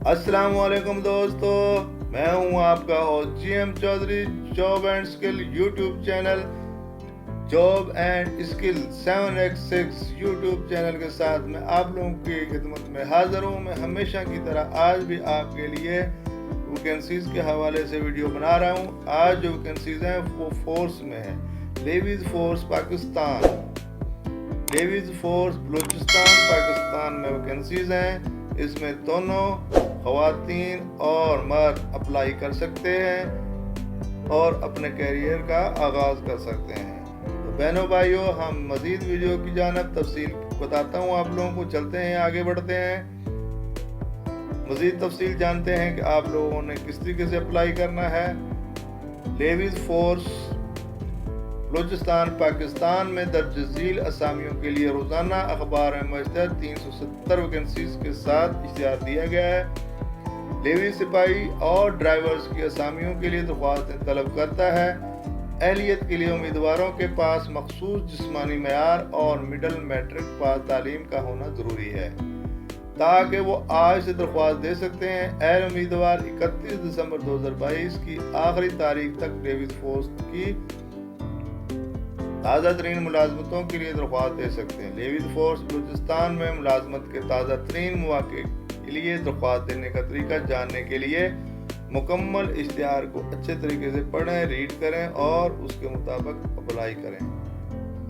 अस्सलाम वालेकुम दोस्तों, मैं हूं आपका host GM Chaudhary. Job and skill YouTube channel, job and skill 7x6 YouTube channel के साथ मैं आप लोगों की खिदमत में हाजिर हूं। मैं हमेशा की तरह आज भी आपके लिए वैकेंसीज के हवाले से वीडियो बना रहा हूं। आज जो वैकेंसीज हैं वो फोर्स में है। Navies force Pakistan, navies force Balochistan Pakistan में वैकेंसीज हैं। इसमें दोनों ख़वातीन और मर्द अप्लाई कर सकते हैं और अपने कैरियर का आगाज़ कर सकते हैं। तो बहनों भाइयों, हम मज़ीद वीडियो की जानब तफसील बताता हूँ आप लोगों को। चलते हैं, आगे बढ़ते हैं, मज़ीद तफसील जानते हैं कि आप लोगों ने किस तरीके से अप्लाई करना है। नेवीज फोर्स बलूचिस्तान पाकिस्तान में दर्ज झील असामियों के लिए रोज़ाना अखबार में मुश्तर 370 वैकेंसीज के साथ इश्तिहार दिया गया है। नेवी सिपाही और ड्राइवर्स की असामियों के लिए दरख्वास्तें तलब करता है। एहलियत के लिए उम्मीदवारों के पास मखसूस जिस्मानी मयार और मिडल मैट्रिक पास तालीम का होना ज़रूरी है ताकि वो आज से दरख्वास्त दे सकते हैं। अहल उम्मीदवार 31 दिसंबर 2022 की आखिरी तारीख तक नेवी फोर्स की ताज़ा तरीन मुलाजमतों के लिए दरख्वास्त दे सकते हैं। नेवी फोर्स बलूचिस्तान में मुलाजमत के ताज़ा तरीन मौके के लिए दरख्वास्त देने का तरीका जानने के लिए मुकम्मल इश्तिहार को अच्छे तरीके से पढ़ें, रीड करें और उसके मुताबिक अप्लाई करें।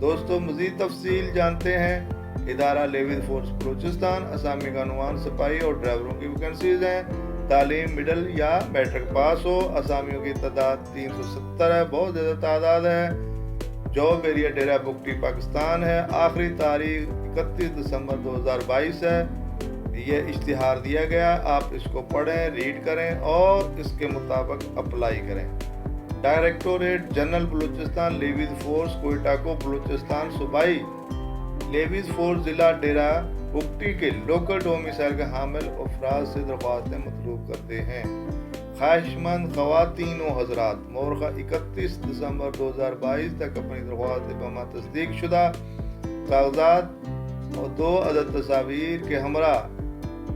दोस्तों, मज़ीद तफसील जानते हैं। इदारा नेवी फोर्स बलूचिस्तान, असामी का अनुमान सिपाही और ड्राइवरों की वैकेंसीज हैं। तालीम मिडल या मैट्रिक पास हो। असामियों की तादाद 370 है, बहुत ज़्यादा तादाद है। जॉब एरिया डेरा बुगटी पाकिस्तान है। आखिरी तारीख 31 दिसंबर 2022 है। ये इश्तिहार दिया गया, आप इसको पढ़ें, रीड करें और इसके मुताबिक अप्लाई करें। Directorate general Balochistan navies force Quetta को बलूचिस्तान सूबाई नेवीज फोर्स ज़िला डेरा बुगटी के लोकल डोमिसाइल के हामिल अफराद से दरख्वास्तें मतलूब करते हैं। ख्वाहिशमंद ख़वातीन व हज़रात मोरखा 31 दिसंबर 2022 तक अपनी दरख्वास्त बमा तस्दीक शुदा कागजात और 2 अदद तस्वीर के हमरा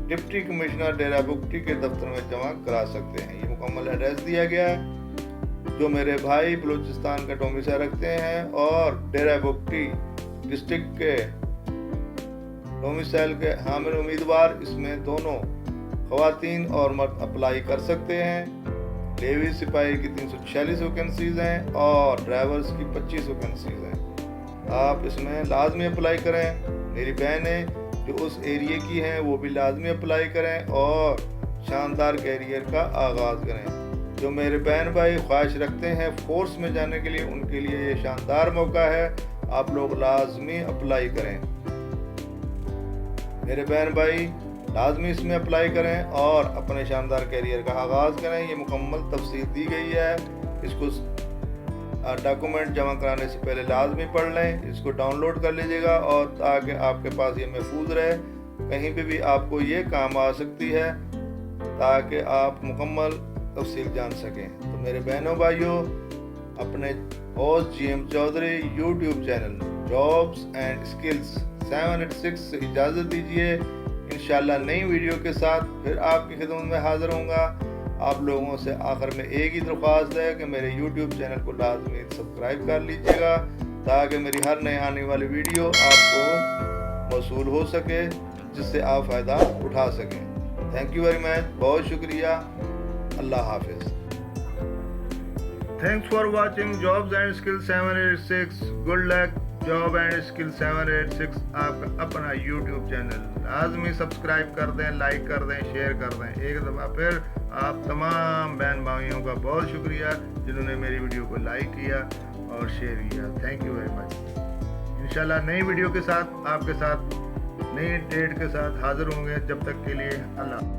डिप्टी कमिश्नर डेरा बुगटी के दफ्तर में जमा करा सकते हैं। ये मुकम्मल एड्रेस दिया गया है। जो मेरे भाई बलूचिस्तान का डोमिसाइल रखते हैं और डेरा बुगटी डिस्ट्रिक्ट के डोमिसाइल के हामिल उम्मीदवार, इसमें दोनों ख़वातीन और मर्द अप्लाई कर सकते हैं। नेवी सिपाही की 346 वैकेंसीज हैं और ड्राइवर्स की 25 वैकेंसीज हैं। आप इसमें लाजमी अप्लाई करें। मेरी बहनें जो उस एरिया की हैं वो भी लाजमी अप्लाई करें और शानदार कैरियर का आगाज़ करें। जो मेरे बहन भाई ख्वाहिश रखते हैं फोर्स में जाने के लिए, उनके लिए ये शानदार मौका है। आप लोग लाजमी अप्लाई करें। मेरे बहन भाई लाजमी इसमें अप्लाई करें और अपने शानदार कैरियर का आगाज़ करें। ये मुकम्मल तफसील दी गई है। इसको डॉक्यूमेंट जमा कराने से पहले लाजमी पढ़ लें, इसको डाउनलोड कर लीजिएगा और ताकि आपके पास ये महफूज रहे, कहीं पे भी आपको ये काम आ सकती है ताकि आप मुकम्मल तफसील जान सकें। तो मेरे बहनों भाइयों, अपने host GM Chaudhary YouTube channel jobs and skills 7x6 से इजाज़त दीजिए। इंशाल्लाह नई वीडियो के साथ फिर आपकी खिदमत में हाज़िर होऊंगा। आप लोगों से आखिर में एक ही दरख्वास्त है कि मेरे YouTube चैनल को लाजमी सब्सक्राइब कर लीजिएगा ताकि मेरी हर नई आने वाली वीडियो आपको मौसूल हो सके, जिससे आप फ़ायदा उठा सकें। थैंक यू वेरी मच, बहुत शुक्रिया। अल्लाह हाफिज़। Thanks for watching jobs and skill 786। Good luck. Job and skill 786 आपका अपना यूट्यूब चैनल। लाजमी सब्सक्राइब कर दें, लाइक कर दें, शेयर कर दें। एक दफ़ा फिर आप तमाम बहन भाइयों का बहुत शुक्रिया जिन्होंने मेरी वीडियो को लाइक किया और शेयर किया। Thank you very much. इंशाल्लाह नई वीडियो के साथ आपके साथ नई डेट के साथ हाज़िर होंगे। जब तक के लिए अल्लाह।